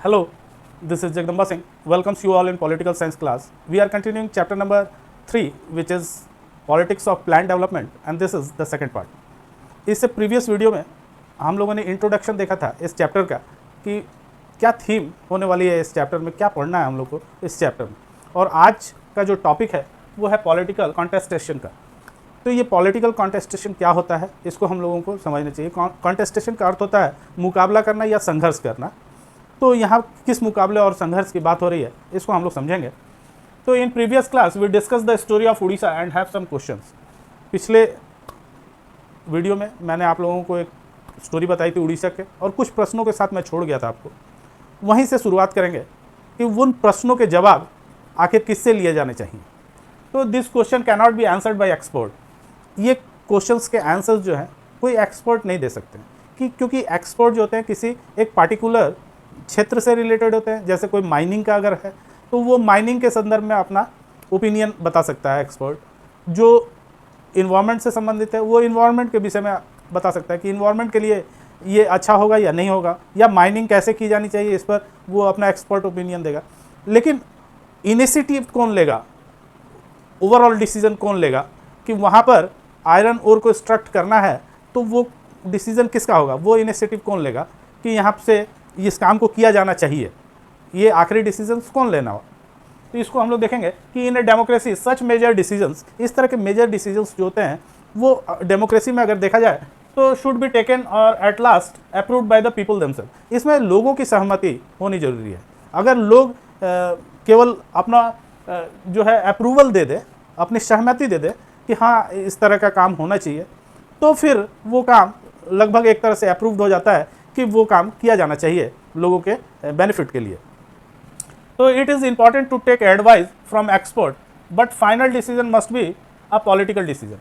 Hello, this is Jagdamba Singh. Welcomes you all in political science class. We are continuing chapter number 3, which is politics of planned development, and this is the second part. इससे previous video में हम लोगों ने introduction देखा था इस chapter का कि क्या थीम होने वाली है इस चैप्टर में, क्या पढ़ना है हम लोग को इस चैप्टर में। और आज का जो टॉपिक है वो है पॉलिटिकल कॉन्टेस्टेशन का। तो ये पॉलिटिकल कॉन्टेस्टेशन क्या होता है, इसको हम लोगों को समझना चाहिए। कॉन्टेस्टेशन का अर्थ होता है मुकाबला करना या संघर्ष करना। तो यहाँ किस मुकाबले और संघर्ष की बात हो रही है, इसको हम लोग समझेंगे। तो in previous class we discuss the story of Orissa and have some questions. पिछले वीडियो में मैंने आप लोगों को एक स्टोरी बताई थी उड़ीसा के, और कुछ प्रश्नों के साथ मैं छोड़ गया था आपको। वहीं से शुरुआत करेंगे कि उन प्रश्नों के जवाब आखिर किससे लिए जाने चाहिए। तो this question can not be answered bye expert. ये क्वेश्चंस के आंसर्स जो हैं कोई एक्सपर्ट नहीं दे सकते, क्योंकि एक्सपर्ट जो होते हैं किसी एक पार्टिकुलर क्षेत्र से रिलेटेड होते हैं। जैसे कोई माइनिंग का अगर है तो वो माइनिंग के संदर्भ में अपना ओपिनियन बता सकता है एक्सपर्ट। जो इन्वायरमेंट से संबंधित है वो इन्वायरमेंट के विषय में बता सकता है कि इन्वायरमेंट के लिए ये अच्छा होगा या नहीं होगा, या माइनिंग कैसे की जानी चाहिए, इस पर वो अपना एक्सपर्ट ओपिनियन देगा। लेकिन इनिशिएटिव कौन लेगा, ओवरऑल डिसीजन कौन लेगा कि वहाँ पर आयरन ओर को एक्सट्रैक्ट करना है, तो वो डिसीजन किसका होगा, वो इनिशिएटिव कौन लेगा कि यहाँ से इस काम को किया जाना चाहिए, ये आखिरी डिसीजंस कौन लेना हो। तो इसको हम लोग देखेंगे कि in a democracy such major decisions, इस तरह के मेजर डिसीजंस जो होते हैं वो डेमोक्रेसी में अगर देखा जाए तो शुड बी टेकन और at last approved by the people themselves. इसमें लोगों की सहमति होनी जरूरी है। अगर लोग केवल अपना जो है अप्रूवल दे दे, अपनी सहमति दे दे कि हाँ इस तरह का काम होना चाहिए, तो फिर वो काम लगभग एक तरह से अप्रूव्ड हो जाता है कि वो काम किया जाना चाहिए लोगों के बेनिफिट के लिए। तो it is important to take advice from expert, but final decision must be a political decision.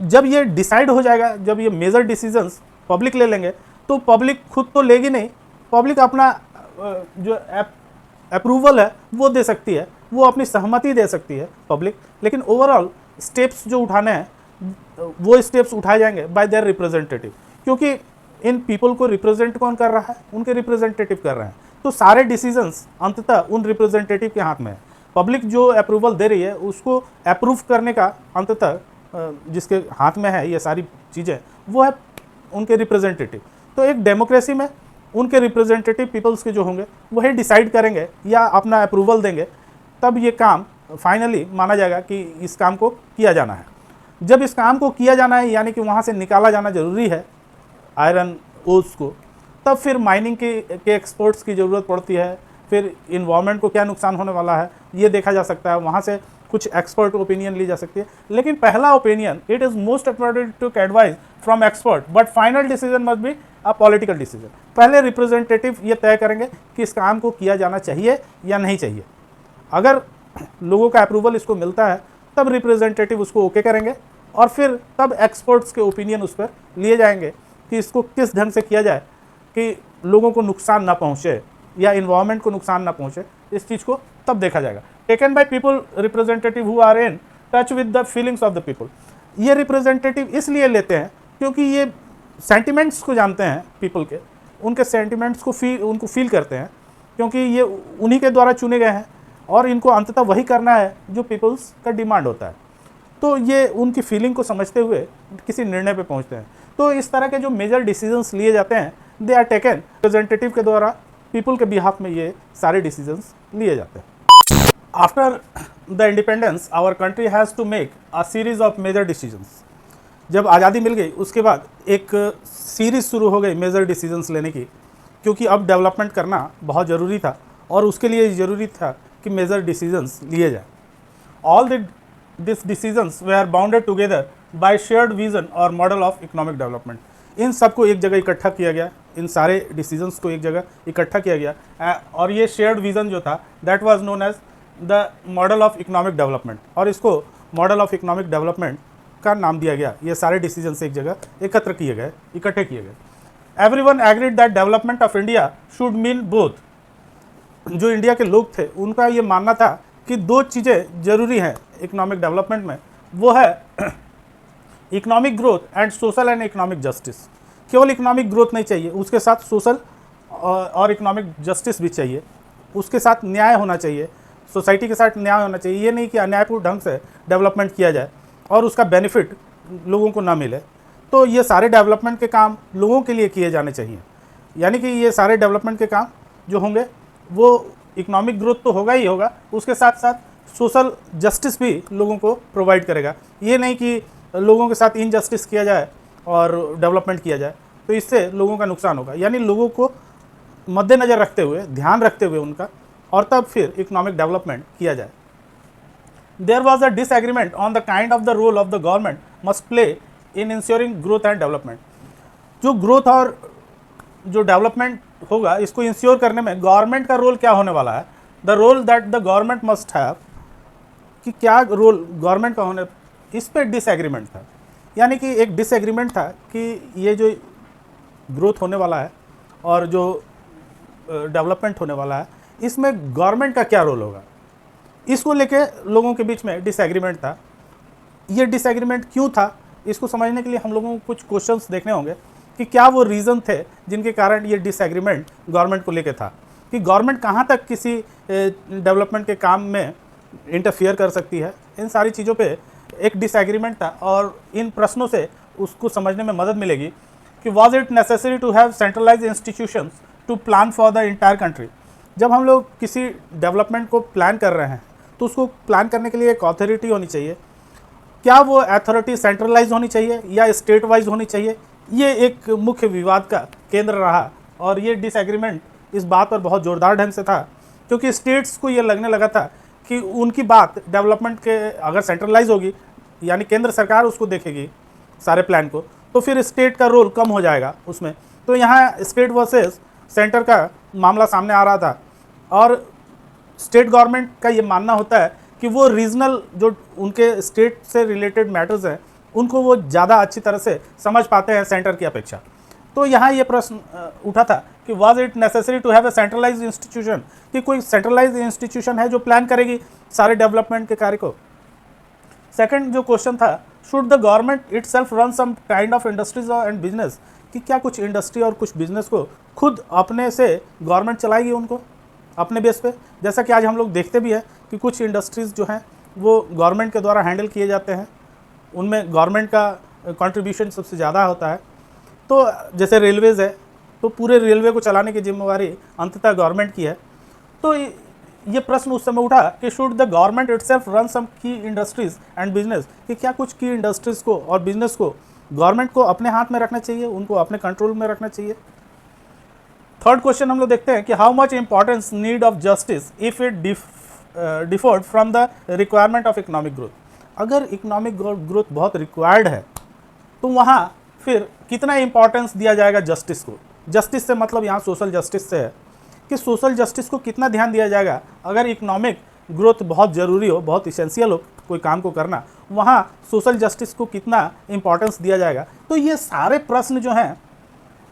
जब ये डिसाइड हो जाएगा, जब ये मेजर डिसीजंस पब्लिक ले लेंगे, तो पब्लिक खुद तो लेगी नहीं, पब्लिक अपना जो अप्रूवल है वो दे सकती है, वो अपनी सहमति दे सकती है पब्लिक। लेकिन ओवरऑल स्टेप्स जो उठाने हैं वो स्टेप्स उठाए जाएंगे बाय देयर रिप्रेजेंटेटिव, क्योंकि इन पीपल को रिप्रेजेंट कौन कर रहा है, उनके रिप्रेजेंटेटिव कर रहे हैं। तो सारे डिसीजंस अंततः उन रिप्रेजेंटेटिव के हाथ में है। पब्लिक जो अप्रूवल दे रही है उसको अप्रूव करने का अंततः जिसके हाथ में है ये सारी चीज़ें, वो है उनके रिप्रेजेंटेटिव। तो एक डेमोक्रेसी में उनके रिप्रेजेंटेटिव पीपल्स के जो होंगे वही डिसाइड करेंगे या अपना अप्रूवल देंगे, तब ये काम फाइनली माना जाएगा कि इस काम को किया जाना है। जब इस काम को किया जाना है, यानी कि वहाँ से निकाला जाना जरूरी है आयरन ओर्स को, तब फिर माइनिंग के एक्सपर्ट्स की ज़रूरत पड़ती है। फिर इन्वायरमेंट को क्या नुकसान होने वाला है ये देखा जा सकता है, वहाँ से कुछ एक्सपर्ट ओपिनियन ली जा सकती है। लेकिन पहला opinion, it is most important to advice from expert, but final decision must be a political decision. पहले रिप्रेजेंटेटिव ये तय करेंगे कि इस काम को किया जाना चाहिए या नहीं चाहिए। अगर लोगों का अप्रूवल इसको मिलता है तब रिप्रेजेंटेटिव उसको ओके करेंगे, और फिर तब एक्सपर्ट्स के ओपिनियन उस पर लिए जाएंगे कि इसको किस ढंग से किया जाए कि लोगों को नुकसान ना पहुंचे या इन्वायरमेंट को नुकसान ना पहुंचे। इस चीज़ को तब देखा जाएगा। Taken by people representative who are in touch with the feelings of the people. ये रिप्रेजेंटेटिव इसलिए लेते हैं क्योंकि ये सेंटिमेंट्स को जानते हैं पीपल के, उनके सेंटिमेंट्स को उनको फील करते हैं, क्योंकि ये उन्हीं के द्वारा चुने गए हैं और इनको अंततः वही करना है जो पीपल्स का डिमांड होता है। तो ये उनकी फीलिंग को समझते हुए किसी निर्णय पे पहुंचते हैं। तो इस तरह के जो मेजर डिसीजंस लिए जाते हैं दे आर टेकन रिप्रेजेंटेटिव के द्वारा, पीपल के बिहाफ में ये सारे डिसीजंस लिए जाते हैं। After the independence our country has to make a series of major decisions. जब आज़ादी मिल गई उसके बाद एक सीरीज़ शुरू हो गई मेजर डिसीजंस लेने की, क्योंकि अब डेवलपमेंट करना बहुत ज़रूरी था और उसके लिए ज़रूरी था कि मेजर डिसीजंस लिए जाए। All this decisions were bounded together by shared vision और मॉडल ऑफ इकोनॉमिक डेवलपमेंट। इन सबको एक जगह इकट्ठा किया गया, इन सारे डिसीजंस को एक जगह इकट्ठा किया गया, और ये शेयर्ड विजन जो था that was known as the model of economic development, और इसको मॉडल ऑफ इकोनॉमिक डेवलपमेंट का नाम दिया गया। ये सारे डिसीजंस एक जगह एकत्र किए गए, इकट्ठे किए गए। Everyone agreed that development of India should mean both. जो इंडिया के लोग थे उनका ये मानना था कि दो चीज़ें जरूरी हैं इकोनॉमिक डेवलपमेंट में, वो है economic growth and social and economic justice. केवल इकोनॉमिक ग्रोथ नहीं चाहिए, उसके साथ सोशल और इकोनॉमिक जस्टिस भी चाहिए, उसके साथ न्याय होना चाहिए, सोसाइटी के साथ न्याय होना चाहिए। ये नहीं कि अन्यायपूर्ण ढंग से डेवलपमेंट किया जाए और उसका बेनिफिट लोगों को ना मिले। तो ये सारे डेवलपमेंट के काम लोगों के लिए किए जाने चाहिए, यानी कि ये सारे डेवलपमेंट के काम जो होंगे वो इकोनॉमिक ग्रोथ तो होगा ही होगा, उसके साथ साथ सोशल जस्टिस भी लोगों को प्रोवाइड करेगा। ये नहीं कि लोगों के साथ इनजस्टिस किया जाए और डेवलपमेंट किया जाए, तो इससे लोगों का नुकसान होगा। यानी लोगों को मद्देनज़र रखते हुए, ध्यान रखते हुए उनका, और तब फिर इकोनॉमिक डेवलपमेंट किया जाए। There was a disagreement on the kind of the role of the government must play in ensuring growth and development. जो ग्रोथ और जो डेवलपमेंट होगा इसको इंश्योर करने में गवर्नमेंट का रोल क्या होने वाला है, the role that the government must have, कि क्या रोल गवर्नमेंट का होने, इस पर डिसएग्रीमेंट था। यानी कि एक डिसएग्रीमेंट था कि ये जो ग्रोथ होने वाला है और जो डेवलपमेंट होने वाला है इसमें गवर्नमेंट का क्या रोल होगा, इसको लेके लोगों के बीच में डिसएग्रीमेंट था। ये डिसएग्रीमेंट क्यों था, इसको समझने के लिए हम लोगों को कुछ क्वेश्चंस देखने होंगे कि क्या वो रीज़न थे जिनके कारण ये डिसएग्रीमेंट गवर्नमेंट को लेके था, कि गवर्नमेंट कहाँ तक किसी डेवलपमेंट के काम में इंटरफियर कर सकती है। इन सारी चीज़ों पे एक डिसएग्रीमेंट था और इन प्रश्नों से उसको समझने में मदद मिलेगी कि was it necessary to have centralize institutions to plan for the entire country. जब हम लोग किसी डेवलपमेंट को प्लान कर रहे हैं तो उसको प्लान करने के लिए एक अथॉरिटी होनी चाहिए। क्या वो अथॉरिटी सेंट्रलाइज होनी चाहिए या स्टेट वाइज होनी चाहिए, ये एक मुख्य विवाद का केंद्र रहा। और ये डिसएग्रीमेंट इस बात पर बहुत ज़ोरदार ढंग से था क्योंकि स्टेट्स को ये लगने लगा था कि उनकी बात डेवलपमेंट के अगर सेंट्रलाइज होगी, यानी केंद्र सरकार उसको देखेगी सारे प्लान को, तो फिर स्टेट का रोल कम हो जाएगा उसमें। तो यहाँ स्टेट वर्सेस सेंटर का मामला सामने आ रहा था और स्टेट गवर्नमेंट का ये मानना होता है कि वो रीजनल जो उनके स्टेट से रिलेटेड मैटर्स हैं उनको वो ज़्यादा अच्छी तरह से समझ पाते हैं सेंटर की अपेक्षा। तो यहाँ ये प्रश्न उठा था कि was it necessary to have a centralize institution, कि कोई सेंट्रलाइज इंस्टीट्यूशन है जो प्लान करेगी सारे डेवलपमेंट के कार्य को। सेकंड जो क्वेश्चन था, should the government itself run some kind of industries and business, कि क्या कुछ इंडस्ट्री और कुछ बिजनेस को खुद अपने से गवर्नमेंट चलाएगी उनको अपने बेस पे। जैसा कि आज हम लोग देखते भी हैं कि कुछ इंडस्ट्रीज़ जो हैं वो गवर्नमेंट के द्वारा हैंडल किए जाते हैं, उनमें गवर्नमेंट का कंट्रीब्यूशन सबसे ज़्यादा होता है। तो जैसे रेलवेज़ है तो पूरे रेलवे को चलाने की जिम्मेवारी अंततः गवर्नमेंट की है। तो ये प्रश्न उस समय उठा कि should the government itself run some key industries and business, कि क्या कुछ की इंडस्ट्रीज़ को और बिजनेस को गवर्नमेंट को अपने हाथ में रखना चाहिए, उनको अपने कंट्रोल में रखना चाहिए। थर्ड क्वेश्चन हम लोग देखते हैं कि how much importance need of justice if it deferred from the requirement of economic growth. अगर इकोनॉमिक ग्रोथ बहुत रिक्वायर्ड है तो वहाँ फिर कितना इंपॉर्टेंस दिया जाएगा जस्टिस को। जस्टिस से मतलब यहाँ सोशल जस्टिस से है कि सोशल जस्टिस को कितना ध्यान दिया जाएगा। अगर इकोनॉमिक ग्रोथ बहुत ज़रूरी हो, बहुत इसेंशियल हो कोई काम को करना, वहाँ सोशल जस्टिस को कितना इंपॉर्टेंस दिया जाएगा। तो ये सारे प्रश्न जो हैं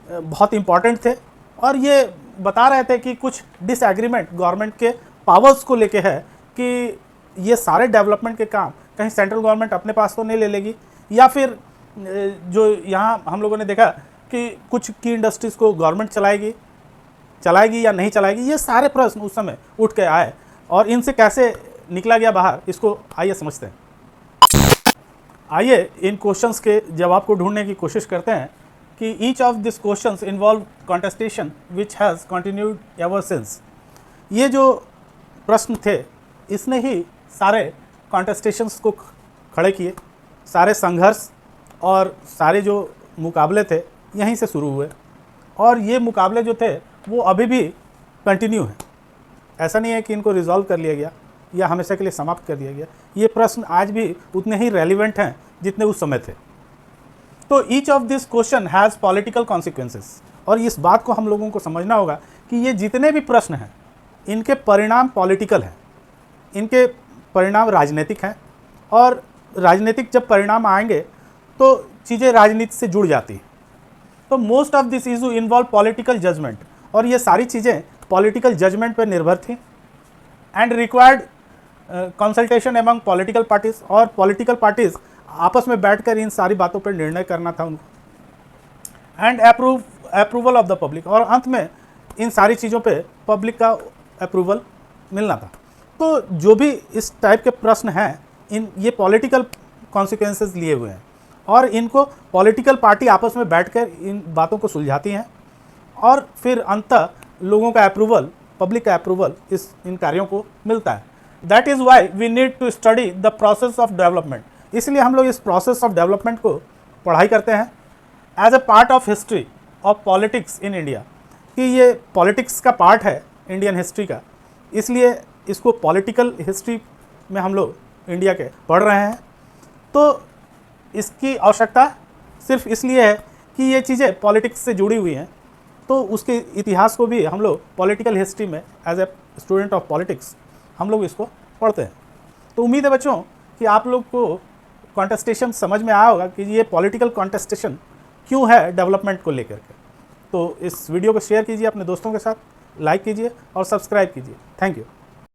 बहुत इंपॉर्टेंट थे और ये बता रहे थे कि कुछ डिसएग्रीमेंट गवर्नमेंट के पावर्स को लेके है कि ये सारे डेवलपमेंट के काम कहीं सेंट्रल गवर्नमेंट अपने पास तो नहीं ले लेगी, या फिर जो यहाँ हम लोगों ने देखा कि कुछ की इंडस्ट्रीज़ को गवर्नमेंट चलाएगी या नहीं चलाएगी। ये सारे प्रश्न उस समय उठ के आए और इनसे कैसे निकला गया बाहर, इसको आइए समझते हैं। आइए इन क्वेश्चंस के जवाब को ढूंढने की कोशिश करते हैं कि each of this questions involve contestation which has continued ever since. ये जो प्रश्न थे इसने ही सारे कॉन्टेस्टेशंस को खड़े किए, सारे संघर्ष और सारे जो मुकाबले थे यहीं से शुरू हुए और ये मुकाबले जो थे वो अभी भी कंटिन्यू हैं। ऐसा नहीं है कि इनको रिजॉल्व कर लिया गया या हमेशा के लिए समाप्त कर दिया गया। ये प्रश्न आज भी उतने ही रेलिवेंट हैं जितने उस समय थे। तो each of this question has political consequences, और इस बात को हम लोगों को समझना होगा कि ये जितने भी प्रश्न हैं इनके परिणाम पॉलिटिकल हैं, इनके परिणाम राजनीतिक हैं और राजनीतिक जब परिणाम आएंगे तो चीज़ें राजनीति से जुड़ जाती हैं। तो most of this issue involve political judgment, और ये सारी चीज़ें पॉलिटिकल जजमेंट पर निर्भर थी and required consultation among political parties, और पॉलिटिकल पार्टीज आपस में बैठकर इन सारी बातों पर निर्णय करना था उनको, and approval of the public, और अंत में इन सारी चीज़ों पे पब्लिक का अप्रूवल मिलना था। तो जो भी इस टाइप के प्रश्न हैं, इन ये पॉलिटिकल कॉन्सिक्वेंसेस लिए हुए हैं और इनको पॉलिटिकल पार्टी आपस में बैठकर इन बातों को सुलझाती हैं और फिर अंततः लोगों का अप्रूवल, पब्लिक का अप्रूवल इन कार्यों को मिलता है। That is why we need to study the process of development. इसलिए हम लोग इस प्रोसेस ऑफ डेवलपमेंट को पढ़ाई करते हैं as a part of history of politics in India, कि ये पॉलिटिक्स का पार्ट है इंडियन हिस्ट्री का, इसलिए इसको पॉलिटिकल हिस्ट्री में हम लोग इंडिया के पढ़ रहे हैं। तो इसकी आवश्यकता सिर्फ इसलिए है कि ये चीज़ें पॉलिटिक्स से जुड़ी हुई हैं, तो उसके इतिहास को भी हम लोग पॉलिटिकल हिस्ट्री में as a student of politics हम लोग इसको पढ़ते हैं। तो उम्मीद है बच्चों कि आप लोग को कॉन्टेस्टेशन समझ में आया होगा कि ये पॉलिटिकल कॉन्टेस्टेशन क्यों है डेवलपमेंट को लेकर के। तो इस वीडियो को शेयर कीजिए अपने दोस्तों के साथ, लाइक कीजिए और सब्सक्राइब कीजिए। Thank you.